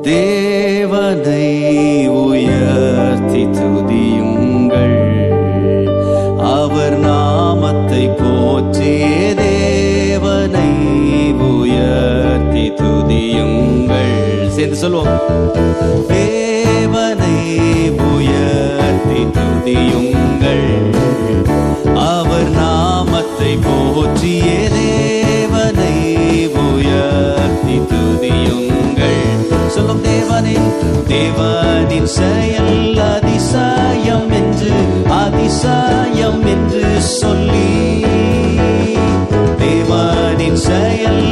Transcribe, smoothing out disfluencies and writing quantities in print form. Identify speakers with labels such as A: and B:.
A: தேவனை உயர்த்தி துதியுங்கள், அவர் நாமத்தை போற்றியே தேவனை உயர்த்தி துதியுங்கள். சேர்ந்து சொல்லுவோம். தேவனை உயர்த்தி துதியுங்கள், அவர் நாமத்தை போற்றியே தேவனை உயர்த்தி துதியுங்கள். சொல்லும் தேவனின் செயல் அதிசயம் என்று சொல்லி, தேவனின் செயல்